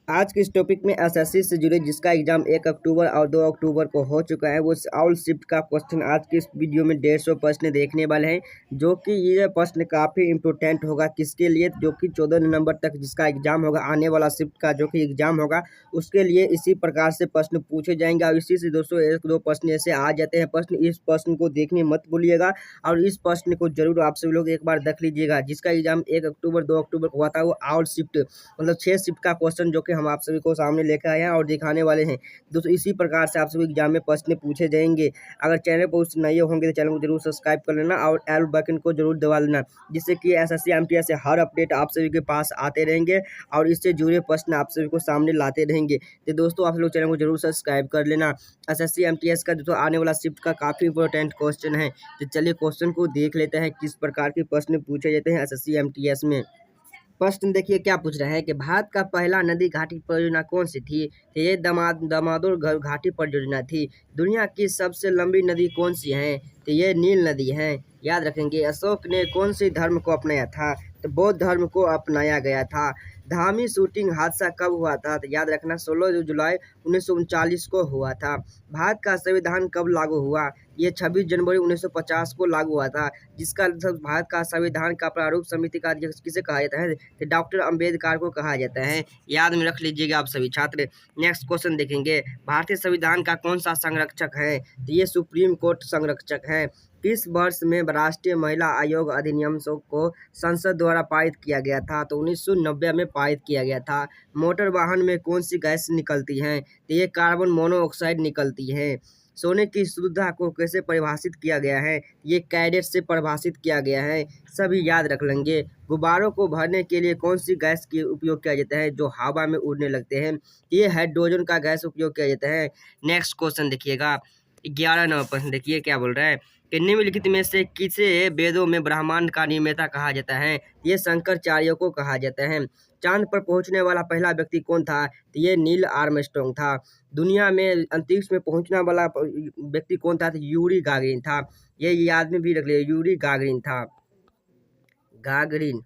आज के इस टॉपिक में एसएससी से जुड़े जिसका एग्जाम 1 अक्टूबर और 2 अक्टूबर को हो चुका है वो ऑल शिफ्ट का क्वेश्चन आज की इस वीडियो में 150 प्रश्न देखने वाले हैं, जो कि ये प्रश्न काफ़ी इम्पोर्टेंट होगा किसके लिए, जो कि 14 नवंबर तक जिसका एग्जाम होगा, आने वाला शिफ्ट का जो कि एग्जाम होगा उसके लिए इसी प्रकार से प्रश्न पूछे जाएंगे। और इसी से दोस्तों 1-2 प्रश्न ऐसे आ जाते हैं प्रश्न, इस प्रश्न को देखने मत भूलिएगा और इस प्रश्न को जरूर आप सभी लोग एक बार देख लीजिएगा। जिसका एग्जाम 1 अक्टूबर 2 अक्टूबर को हुआ था वो ऑल शिफ्ट मतलब 6 शिफ्ट का क्वेश्चन जो कि हम आप सभी को सामने लेकर आए हैं और दिखाने वाले हैं दोस्तों। इसी प्रकार से आप सभी एग्जाम में प्रश्न पूछे जाएंगे। अगर चैनल पर उस नए होंगे तो चैनल को जरूर सब्सक्राइब कर लेना और बेल बटन को जरूर दबा लेना, जिससे कि एसएससी एमटीएस से हर अपडेट आप सभी के पास आते रहेंगे और इससे जुड़े प्रश्न आप सभी को सामने लाते रहेंगे। तो दोस्तों आप लोग चैनल को जरूर सब्सक्राइब कर लेना। एसएससी एमटीएस का दोस्तों आने वाला शिफ्ट का काफ़ी इंपॉर्टेंट क्वेश्चन है, तो चलिए क्वेश्चन को देख लेते हैं किस प्रकार के प्रश्न पूछे जाते हैं एसएससी एमटीएस में। प्रश्न देखिए क्या पूछ रहा है कि भारत का पहला नदी घाटी परियोजना कौन सी थी। तो ये दामोदर घाटी परियोजना थी। दुनिया की सबसे लंबी नदी कौन सी है। तो ये नील नदी है, याद रखेंगे। अशोक ने कौन सी धर्म को अपनाया था। तो बौद्ध धर्म को अपनाया गया था। धामी शूटिंग हादसा कब हुआ था। तो याद रखना 16 जुलाई 1939 को हुआ था। भारत का संविधान कब लागू हुआ। ये 26 जनवरी 1950 को लागू हुआ था। जिसका भारत का संविधान का प्रारूप समिति का अध्यक्ष किसे कहा जाता है। तो डॉक्टर अंबेडकर को कहा जाता है, याद में रख लीजिएगा आप सभी छात्र। नेक्स्ट क्वेश्चन देखेंगे, भारतीय संविधान का कौन सा संरक्षक है। तो ये सुप्रीम कोर्ट संरक्षक है। किस वर्ष में राष्ट्रीय महिला आयोग अधिनियम को संसद द्वारा पारित किया गया था। तो 1990 में पारित किया गया था। मोटर वाहन में कौन सी गैस निकलती है। तो ये कार्बन मोनोऑक्साइड निकलती है। सोने की शुद्धता को कैसे परिभाषित किया गया है। ये कैडेट से परिभाषित किया गया है, सभी याद रख लेंगे। गुब्बारों को भरने के लिए कौन सी गैस की उपयोग किया जाता है जो हवा में उड़ने लगते हैं। ये हाइड्रोजन का गैस उपयोग किया जाता है। नेक्स्ट क्वेश्चन देखिएगा 11 नंबर प्रश्न देखिए क्या बोल रहा है कि निम्नलिखित में से किसे वेदों में ब्रह्मांड का निर्माता कहा जाता है। ये शंकराचार्य को कहा जाता है। चांद पर पहुंचने वाला पहला व्यक्ति कौन था। तो ये नील आर्मस्ट्रांग था। दुनिया में अंतरिक्ष में पहुंचने वाला व्यक्ति कौन था। तो यूरी गागरिन था। ये आदमी भी रख लिया, यूरी गागरिन था। गागरिन,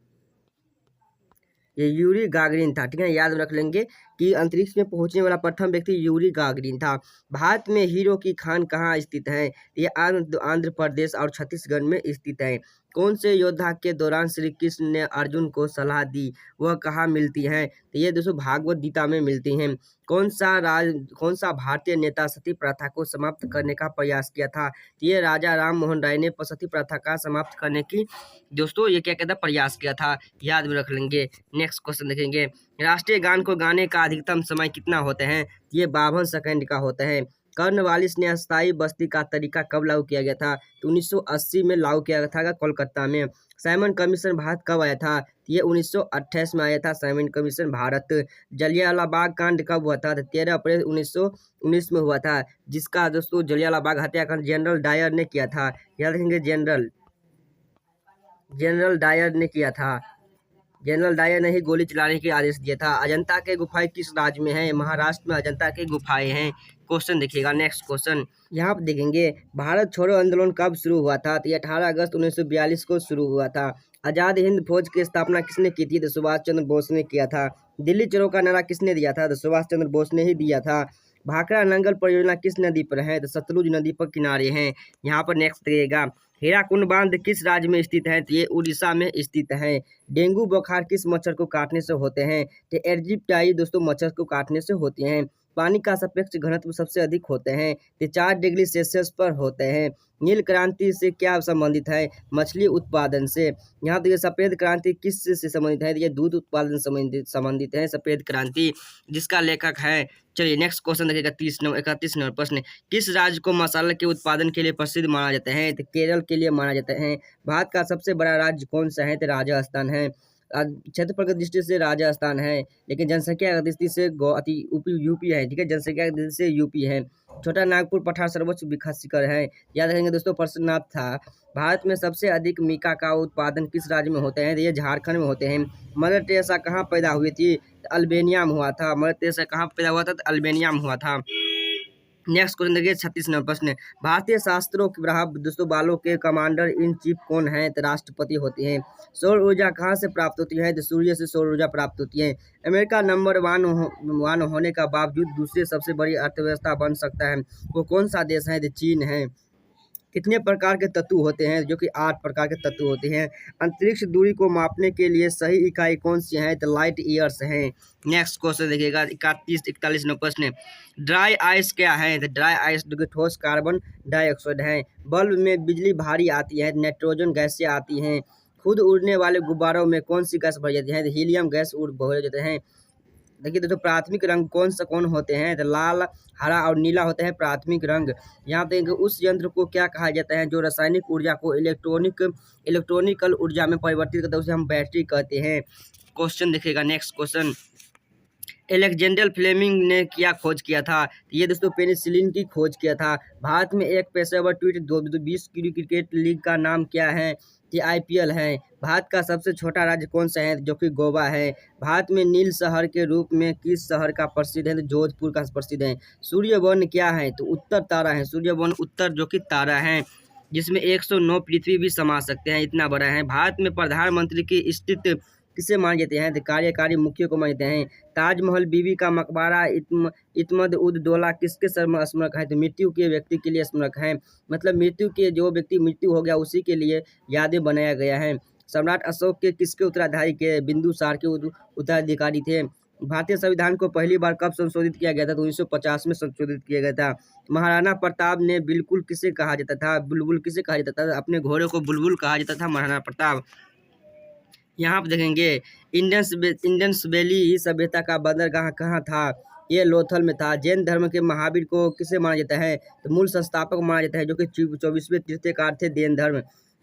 ये यूरी गागरिन था, ठीक है, याद रख लेंगे कि अंतरिक्ष में पहुंचने वाला प्रथम व्यक्ति यूरी गागरिन था। भारत में हीरो की खान कहाँ स्थित है। ये आंध्र प्रदेश और छत्तीसगढ़ में स्थित है। कौन से योद्धा के दौरान श्री कृष्ण ने अर्जुन को सलाह दी, वह कहाँ मिलती है। तो ये दोस्तों भागवत गीता में मिलती हैं। कौन सा भारतीय नेता सती प्रथा को समाप्त करने का प्रयास किया था। तो ये राजा राम मोहन राय ने सती प्रथा का समाप्त करने की दोस्तों ये क्या कहता प्रयास किया था, याद में रख लेंगे। नेक्स्ट क्वेश्चन देखेंगे, राष्ट्रीय गान को गाने का अधिकतम समय कितना होते हैं। ये 52 सेकंड का होता है। कॉर्नवालिस ने अस्थायी बस्ती का तरीका कब लागू किया गया था। तो 1980 में लागू किया गया था कोलकाता में। साइमन कमीशन भारत कब आया था। ये 1928 में आया था साइमन कमीशन भारत। जलियांवाला बाग कांड कब हुआ था। 13 अप्रैल 1919 में हुआ था, जिसका दोस्तों जलियांवाला बाग हत्याकांड जनरल डायर ने किया था, याद रखेंगे। जनरल डायर ने किया था। जनरल डायर ने ही गोली चलाने के आदेश दिया था। अजंता के गुफाएं किस राज्य में है। महाराष्ट्र में अजंता के गुफाएं हैं। क्वेश्चन देखिएगा नेक्स्ट क्वेश्चन, यहाँ पर देखेंगे भारत छोड़ो आंदोलन कब शुरू हुआ था। तो 18 अगस्त 1942 को शुरू हुआ था। आज़ाद हिंद फौज की स्थापना किसने की थी। तो सुभाष चंद्र बोस ने किया था। दिल्ली चलो का नारा किसने दिया था। तो सुभाष चंद्र बोस ने ही दिया था। भाखड़ा नंगल परियोजना किस नदी पर है। तो सतलुज नदी पर किनारे हैं। यहाँ पर नेक्स्ट देखिएगा, हीराकुंड बांध किस राज्य में स्थित है। तो ये उड़ीसा में स्थित है। डेंगू बुखार किस मच्छर को काटने से होते हैं। तो एजिप्टाई दोस्तों मच्छर को काटने से होते हैं। पानी का सापेक्ष घनत्व सबसे अधिक होते हैं। तो 4 डिग्री सेल्सियस पर होते हैं। नील क्रांति से क्या संबंधित है। मछली उत्पादन से। यहाँ तो ये सफ़ेद क्रांति किस से संबंधित है। ये दूध उत्पादन संबंधित है सफ़ेद क्रांति, जिसका लेखक है। चलिए नेक्स्ट क्वेश्चन देखिए 31 नंबर प्रश्न, किस राज्य को मसाला के उत्पादन के लिए प्रसिद्ध माना जाता है। तो केरल के लिए माना जाता है। भारत का सबसे बड़ा राज्य कौन सा है। तो राजस्थान है। क्षेत्रफल की दृष्टि से राजस्थान है, लेकिन जनसंख्या की दृष्टि से यूपी है, ठीक है, जनसंख्या की दृष्टि से यूपी है। छोटा नागपुर पठार सर्वोच्च विकास शिखर है, याद रखेंगे दोस्तों पार्श्वनाथ था। भारत में सबसे अधिक मीका का उत्पादन किस राज्य में होते हैं। ये झारखंड में होते हैं। मदर टेरेसा कहाँ पैदा हुई थी। अल्बेनिया में हुआ था। मदर टेरेसा कहाँ पैदा हुआ था। तो अल्बेनिया में हुआ था। नेक्स्ट क्वेश्चन देखिए 36 नंबर प्रश्न। भारतीय शास्त्रों के दोस्तों बालों के कमांडर इन चीफ कौन है? तो राष्ट्रपति होते हैं। सौर ऊर्जा कहाँ से प्राप्त होती है? तो सूर्य से सौर ऊर्जा प्राप्त होती है। अमेरिका नंबर वन होने का बावजूद दूसरी सबसे बड़ी अर्थव्यवस्था बन सकता है, वो कौन सा देश है? तो चीन है। कितने प्रकार के तत्व होते हैं? जो कि 8 प्रकार के तत्व होते हैं। अंतरिक्ष दूरी को मापने के लिए सही इकाई कौन सी है? तो लाइट ईयर्स हैं। नेक्स्ट क्वेश्चन देखिएगा 31-41 नंबर प्रश्न। ड्राई आइस क्या है? तो ड्राई आइस जो कि ठोस कार्बन डाइऑक्साइड है। बल्ब में बिजली भारी आती है, नाइट्रोजन गैसें आती हैं। खुद उड़ने वाले गुब्बारों में कौन सी गैस भरी जाती है? तो हीलियम गैस भरे जाते हैं। देखिए दोस्तों प्राथमिक रंग कौन होते हैं? तो लाल, हरा और नीला होते हैं प्राथमिक रंग। यहाँ पे उस यंत्र को क्या कहा जाता है जो रासायनिक ऊर्जा को इलेक्ट्रॉनिकल ऊर्जा में परिवर्तित करता है? उसे हम बैटरी कहते हैं। क्वेश्चन देखिएगा नेक्स्ट क्वेश्चन। एलेक्जेंडर फ्लेमिंग ने क्या खोज किया था? ये दोस्तों पेनिसिलिन की खोज किया था। भारत में एक पेशेवर T20 क्रिकेट लीग का नाम क्या है? ये IPL है। भारत का सबसे छोटा राज्य कौन सा है? जो कि गोवा है। भारत में नील शहर के रूप में किस शहर का प्रसिद्ध है? तो जोधपुर का प्रसिद्ध है। सूर्यवर्ण क्या है? तो उत्तर तारा है। सूर्यवर्ण उत्तर जो कि तारा है, जिसमें 109 पृथ्वी भी समा सकते हैं, इतना बड़ा है। भारत में प्रधानमंत्री की स्थिति किसे माने जाते हैं? तो कार्यकारी मुख्य को माने जाते हैं। ताजमहल, बीबी का मकबरा, इत्मद उद दौला किसके स्मारक है? तो मृत्यु के व्यक्ति के लिए स्मारक है। मतलब मृत्यु के जो व्यक्ति मृत्यु हो गया उसी के लिए यादें बनाया गया है। सम्राट अशोक के किसके उत्तराधिकारी के? बिंदुसार के उत्तराधिकारी थे। भारतीय संविधान को पहली बार कब संशोधित किया गया था? तो 1950 में संशोधित किया गया था। महाराणा प्रताप ने बिल्कुल किसे कहा जाता था? बुलबुल किसे कहा जाता था? अपने घोड़े को बुलबुल कहा जाता था महाराणा प्रताप। यहाँ पर देखेंगे इंडस वैली सभ्यता का बंदरगाह कहाँ था? ये लोथल में था। जैन धर्म के महावीर को किसे माना जाता है? तो मूल संस्थापक माना जाता है, जो कि 24वें तीर्थकार थे।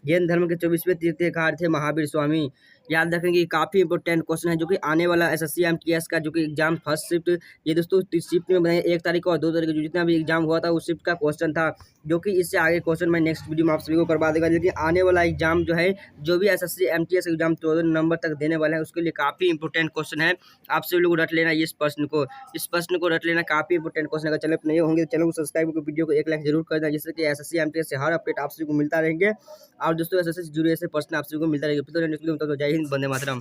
जैन धर्म के 24वें तीर्थकार थे महावीर स्वामी। याद रखेंगे काफ़ी इंपॉर्टेंट क्वेश्चन है, जो कि आने वाला SSC MTS का जो कि एग्जाम फर्स्ट शिफ्ट, ये दोस्तों शिफ्ट में बनाए 1 तारीख और 2 तारीख जो जितना भी एग्जाम हुआ था उस शिफ्ट का क्वेश्चन था, जो कि इससे आगे क्वेश्चन मैं नेक्स्ट वीडियो में आप सभी को करवा देगा। लेकिन आने वाला एग्जाम जो है, जो भी SSC MTS एग्जाम 14 नवंबर तक देने वाले हैं, उसके लिए काफ़ी इंपॉर्टेंट क्वेश्चन है। आप सभी लोग रट लेना इस प्रश्न को रट लेना, काफ़ी इंपॉर्टेंट क्वेश्चन। अगर चैनल पर नहीं होंगे तो चैनल को सब्सक्राइब करके वीडियो को 1 लाइक जरूर कर देना, जिससे कि SSC MTS से हर अपडेट आप सभी को मिलता रहेंगे। और दोस्तों SSC से जुड़े ऐसे प्रश्न आप सभी को मिलता रहेगा। तो जय हिंद, वंदे मातरम।